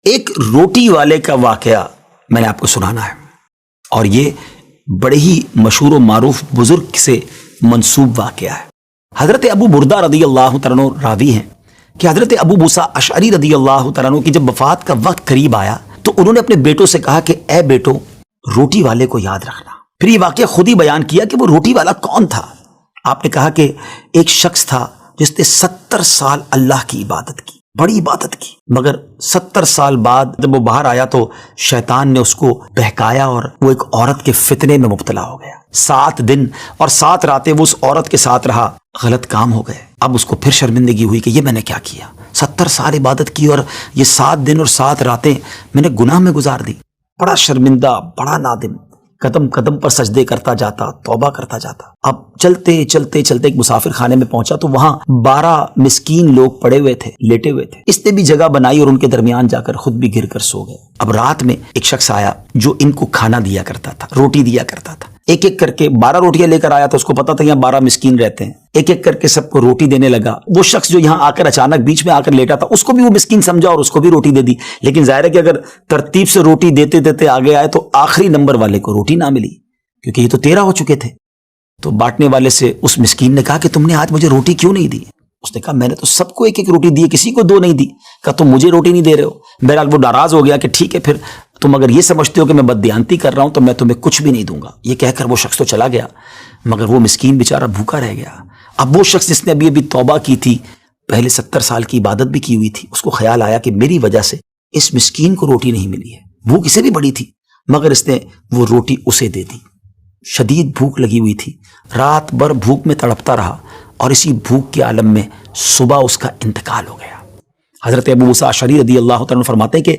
ایک روٹی والے کا واقعہ میں نے آپ کو سنانا ہے، اور یہ بڑے ہی مشہور و معروف بزرگ سے منسوب واقعہ ہے۔ حضرت ابو بردہ رضی اللہ تعالیٰ عنہ راوی ہیں کہ حضرت ابو موسیٰ اشعری رضی اللہ تعالیٰ عنہ کی جب وفات کا وقت قریب آیا تو انہوں نے اپنے بیٹوں سے کہا کہ اے بیٹو، روٹی والے کو یاد رکھنا۔ پھر یہ واقعہ خود ہی بیان کیا کہ وہ روٹی والا کون تھا۔ آپ نے کہا کہ ایک شخص تھا جس نے 70 سال اللہ کی عبادت کی، بڑی عبادت کی، مگر 70 سال بعد جب وہ باہر آیا تو شیطان نے اس کو بہکایا اور وہ ایک عورت کے فتنے میں مبتلا ہو گیا۔ 7 دن اور 7 راتیں وہ اس عورت کے ساتھ رہا، غلط کام ہو گئے۔ اب اس کو پھر شرمندگی ہوئی کہ یہ میں نے کیا کیا، 70 سال عبادت کی اور یہ 7 دن اور 7 راتیں میں نے گناہ میں گزار دی۔ بڑا شرمندہ، بڑا نادم، قدم قدم پر سجدے کرتا جاتا، توبہ کرتا جاتا۔ اب چلتے چلتے چلتے ایک مسافر خانے میں پہنچا تو وہاں 12 مسکین لوگ پڑے ہوئے تھے، لیٹے ہوئے تھے۔ اس نے بھی جگہ بنائی اور ان کے درمیان جا کر خود بھی گر کر سو گئے۔ اب رات میں ایک شخص آیا جو ان کو کھانا دیا کرتا تھا، روٹی دیا کرتا تھا۔ ایک ایک کر کے 12 روٹیاں لے کر آیا تھا، اس کو پتا تھا یہاں 12 مسکین رہتے ہیں۔ ایک ایک کر کے سب کو روٹی دینے لگا۔ وہ شخص جو یہاں آ کر اچانک بیچ میں آ کر لیٹا تھا، اس کو بھی وہ مسکین سمجھا اور اس کو بھی روٹی دے دی۔ لیکن ظاہر ہے کہ اگر ترتیب سے روٹی دیتے دیتے آگے آئے تو آخری نمبر والے کو روٹی نہ ملی، کیونکہ یہ تو 13 ہو چکے تھے۔ تو بانٹنے والے سے اس مسکین نے کہا کہ تم نے آج مجھے روٹی کیوں نہیں دی؟ اس نے کہا میں نے تو سب کو ایک ایک روٹی دی، کسی کو 2 نہیں دی۔ کہا تم مجھے روٹی نہیں دے رہے ہو۔ بہرحال وہ ناراض ہو گیا کہ ٹھیک ہے، پھر تم اگر یہ سمجھتے ہو کہ میں بددیانتی کر رہا ہوں تو میں تمہیں کچھ بھی نہیں دوں گا۔ یہ کہہ کر وہ شخص تو چلا گیا، مگر وہ مسکین بیچارہ بھوکا رہ گیا۔ اب وہ شخص جس نے ابھی توبہ کی تھی، پہلے 70 سال کی عبادت بھی کی ہوئی تھی، اس کو خیال آیا کہ میری وجہ سے اس مسکین کو روٹی نہیں ملی ہے۔ بھوک اسے بھی بڑی تھی، مگر اس نے وہ روٹی اسے دے دی۔ شدید بھوک لگی ہوئی تھی، رات بھر بھوک میں تڑپتا رہا اور اسی بھوک کے عالم میں صبح اس کا انتقال ہو گیا۔ حضرت ابو موسیٰ اشعری رضی اللہ تعالیٰ عنہ فرماتے ہیں کہ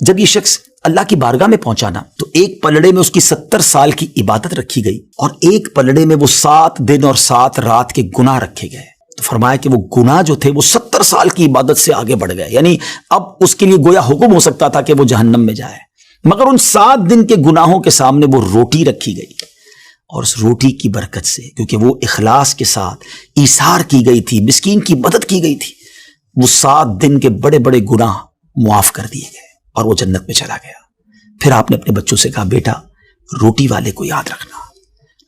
جب یہ شخص اللہ کی بارگاہ میں پہنچا نا تو ایک پلڑے میں اس کی 70 سال کی عبادت رکھی گئی اور ایک پلڑے میں وہ 7 دن اور 7 رات کے گناہ رکھے گئے۔ تو فرمایا کہ وہ گناہ جو تھے وہ 70 سال کی عبادت سے آگے بڑھ گئے، یعنی اب اس کے لیے گویا حکم ہو سکتا تھا کہ وہ جہنم میں جائے، مگر ان 7 دن کے گناہوں کے سامنے وہ روٹی رکھی گئی، اور اس روٹی کی برکت سے، کیونکہ وہ اخلاص کے ساتھ ایثار کی گئی تھی، مسکین کی مدد کی گئی تھی، وہ 7 دن کے بڑے بڑے گناہ معاف کر دیے گئے اور وہ جنت میں چلا گیا۔ پھر آپ نے اپنے بچوں سے کہا بیٹا روٹی والے کو یاد رکھنا۔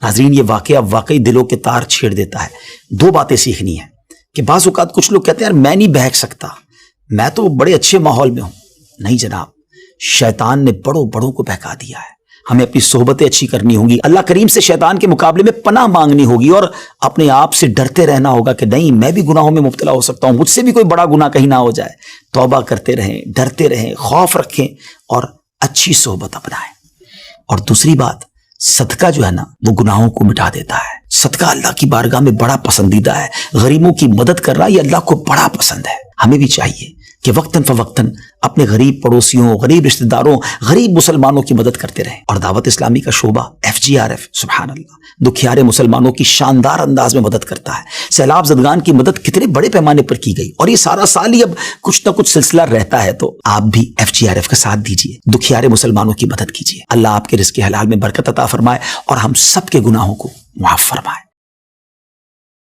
ناظرین، یہ واقعہ واقعی دلوں کے تار چھیڑ دیتا ہے۔ 2 باتیں سیکھنی ہیں کہ بعض اوقات کچھ لوگ کہتے ہیں یار میں نہیں بہک سکتا، میں تو بڑے اچھے ماحول میں ہوں۔ نہیں جناب، شیطان نے بڑوں بڑوں کو بہکا دیا ہے۔ ہمیں اپنی صحبتیں اچھی کرنی ہوں گی، اللہ کریم سے شیطان کے مقابلے میں پناہ مانگنی ہوگی اور اپنے آپ سے ڈرتے رہنا ہوگا کہ نہیں میں بھی گناہوں میں مبتلا ہو سکتا ہوں، مجھ سے بھی کوئی بڑا گناہ کہیں نہ ہو جائے۔ توبہ کرتے رہیں، ڈرتے رہیں، خوف رکھیں اور اچھی صحبت اپنائیں۔ اور دوسری بات، صدقہ جو ہے نا وہ گناہوں کو مٹا دیتا ہے۔ صدقہ اللہ کی بارگاہ میں بڑا پسندیدہ ہے، غریبوں کی مدد کرنا یہ اللہ کو بڑا پسند ہے۔ ہمیں بھی چاہیے کہ وقتاً فوقتاً اپنے غریب پڑوسیوں، غریب رشتہ داروں، غریب مسلمانوں کی مدد کرتے رہیں۔ اور دعوت اسلامی کا شعبہ FGRF سبحان اللہ دکھیارے مسلمانوں کی شاندار انداز میں مدد کرتا ہے۔ سیلاب زدگان کی مدد کتنے بڑے پیمانے پر کی گئی اور یہ سارا سال ہی اب کچھ نہ کچھ سلسلہ رہتا ہے، تو آپ بھی FGRF کا ساتھ دیجیے، دکھیارے مسلمانوں کی مدد کیجیے۔ اللہ آپ کے رزق حلال میں برکت عطا فرمائے اور ہم سب کے گناہوں کو معاف فرمائے۔